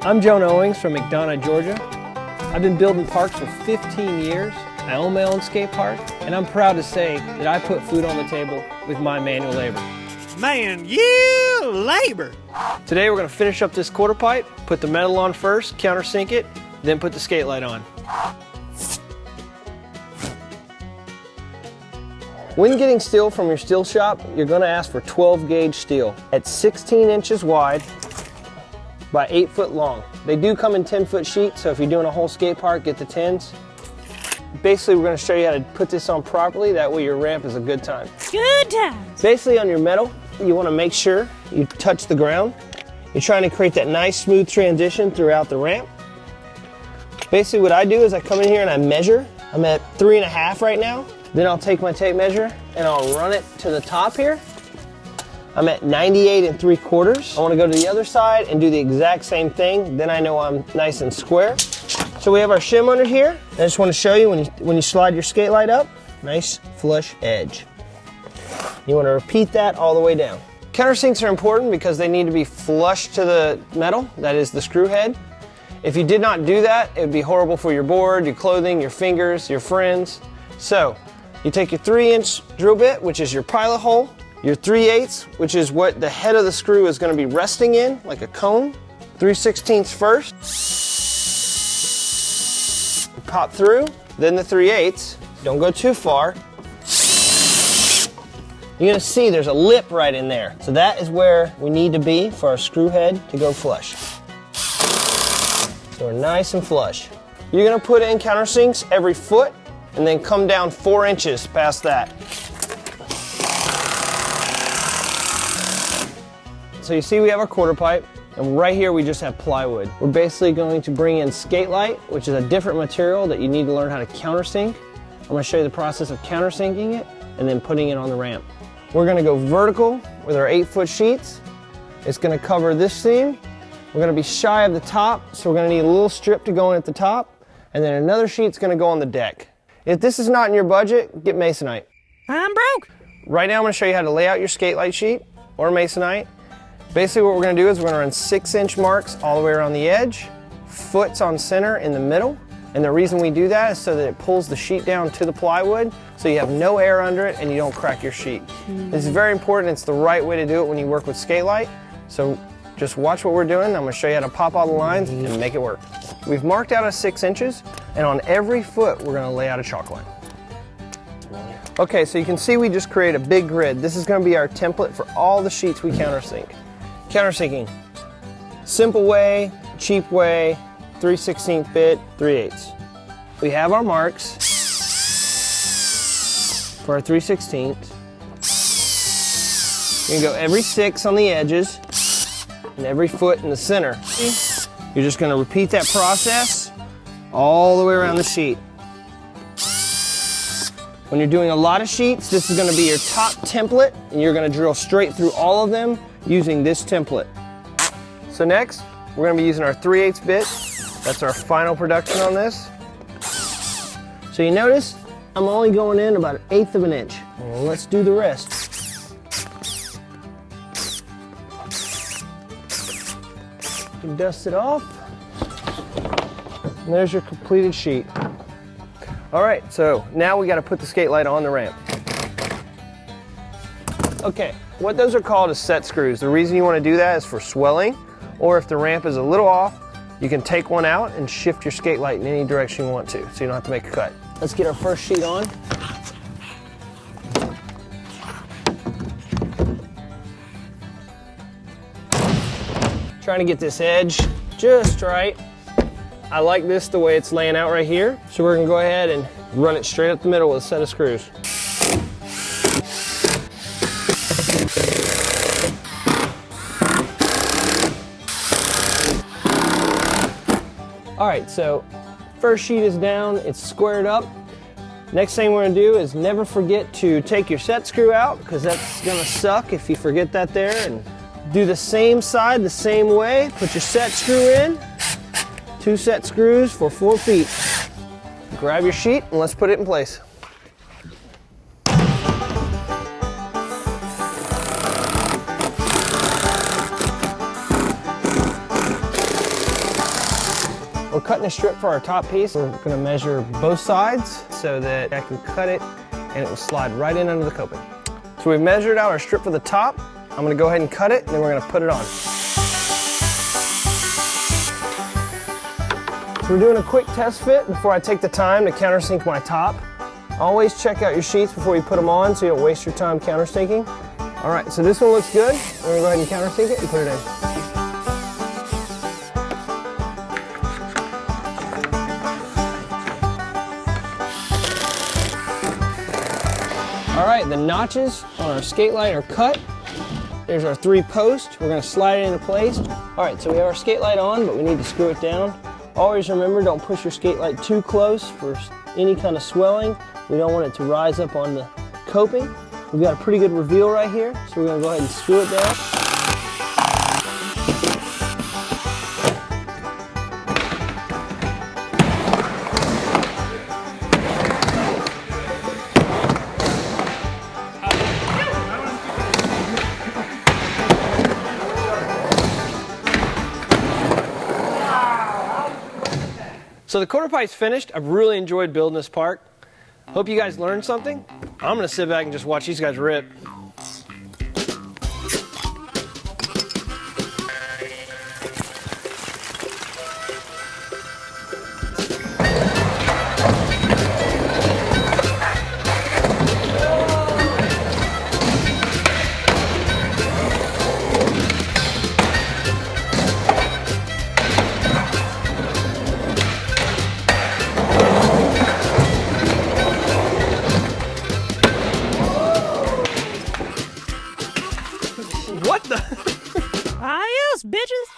I'm Jona Owings from McDonough, Georgia. I've been building parks for 15 years. I own my own skate park, and I'm proud to say that I put food on the table with my manual labor. Man, you labor! Today we're going to finish up this quarter pipe, put the metal on first, countersink it, then put the Skatelite on. When getting steel from your steel shop, you're going to ask for 12 gauge steel at 16 inches wide by 8 foot long. They do come in 10-foot sheets, so if you're doing a whole skate park, get the 10s. Basically, we're going to show you how to put this on properly, that way your ramp is a good time. Good times! Basically, on your metal, you want to make sure you touch the ground. You're trying to create that nice smooth transition throughout the ramp. Basically, what I do is I come in here and I measure. I'm at 3.5 right now. Then I'll take my tape measure and I'll run it to the top here. I'm at 98 3/4. I want to go to the other side and do the exact same thing. Then I know I'm nice and square. So we have our shim under here. I just want to show you when you slide your Skatelite up, nice flush edge. You want to repeat that all the way down. Countersinks are important because they need to be flush to the metal, that is the screw head. If you did not do that, it would be horrible for your board, your clothing, your fingers, your friends. So you take your 3-inch drill bit, which is your pilot hole, your 3/8, which is what the head of the screw is going to be resting in, like a cone. 3/16 first. Pop through, then the 3/8. Don't go too far. You're going to see there's a lip right in there. So that is where we need to be for our screw head to go flush. So we're nice and flush. You're going to put in countersinks every foot and then come down 4 inches past that. So you see we have our quarter pipe, and right here we just have plywood. We're basically going to bring in Skatelite, which is a different material that you need to learn how to countersink. I'm going to show you the process of countersinking it and then putting it on the ramp. We're going to go vertical with our 8-foot sheets. It's going to cover this seam. We're going to be shy of the top, so we're going to need a little strip to go in at the top, and then another sheet's going to go on the deck. If this is not in your budget, get Masonite. I'm broke! Right now I'm going to show you how to lay out your Skatelite sheet or Masonite. Basically what we're going to do is we're going to run 6-inch marks all the way around the edge, foots on center in the middle, and the reason we do that is so that it pulls the sheet down to the plywood so you have no air under it and you don't crack your sheet. This is very important. It's the right way to do it when you work with Skatelite. So just watch what we're doing. I'm going to show you how to pop all the lines and make it work. We've marked out a 6 inches, and on every foot we're going to lay out a chalk line. Okay, so you can see we just create a big grid. This is going to be our template for all the sheets we countersink. Countersinking, simple way, cheap way, 3/16 bit, 3/8. We have our marks for our 3/16. You can go every 6 on the edges and every foot in the center. You're just going to repeat that process all the way around the sheet. When you're doing a lot of sheets, this is going to be your top template, and you're going to drill straight through all of them using this template. So next, we're going to be using our 3/8 bit. That's our final production on this. So you notice, I'm only going in about 1/8 of an inch. Well, let's do the rest. You can dust it off. And there's your completed sheet. All right, so now we got to put the Skatelite on the ramp. Okay, what those are called is set screws. The reason you want to do that is for swelling, or if the ramp is a little off, you can take one out and shift your Skatelite in any direction you want to, so you don't have to make a cut. Let's get our first sheet on. Trying to get this edge just right. I like this the way it's laying out right here, so we're going to go ahead and run it straight up the middle with a set of screws. All right, so first sheet is down, it's squared up. Next thing we're going to do is never forget to take your set screw out, because that's going to suck if you forget that there. And do the same side the same way. Put your set screw in. 2 set screws for 4 feet. Grab your sheet and let's put it in place. cutting a strip for our top piece. We're gonna measure both sides so that I can cut it and it will slide right in under the coping. So we've measured out our strip for the top. I'm gonna go ahead and cut it and then we're gonna put it on. So we're doing a quick test fit before I take the time to countersink my top. Always check out your sheets before you put them on so you don't waste your time countersinking. All right, so this one looks good. We're gonna go ahead and countersink it and put it in. All right, the notches on our Skatelite are cut. There's our 3 posts. We're gonna slide it into place. All right, so we have our Skatelite on, but we need to screw it down. Always remember, don't push your Skatelite too close for any kind of swelling. We don't want it to rise up on the coping. We've got a pretty good reveal right here, so we're gonna go ahead and screw it down. So the quarter pipe's finished. I've really enjoyed building this park. Hope you guys learned something. I'm gonna sit back and just watch these guys rip. What the? Adios, bitches.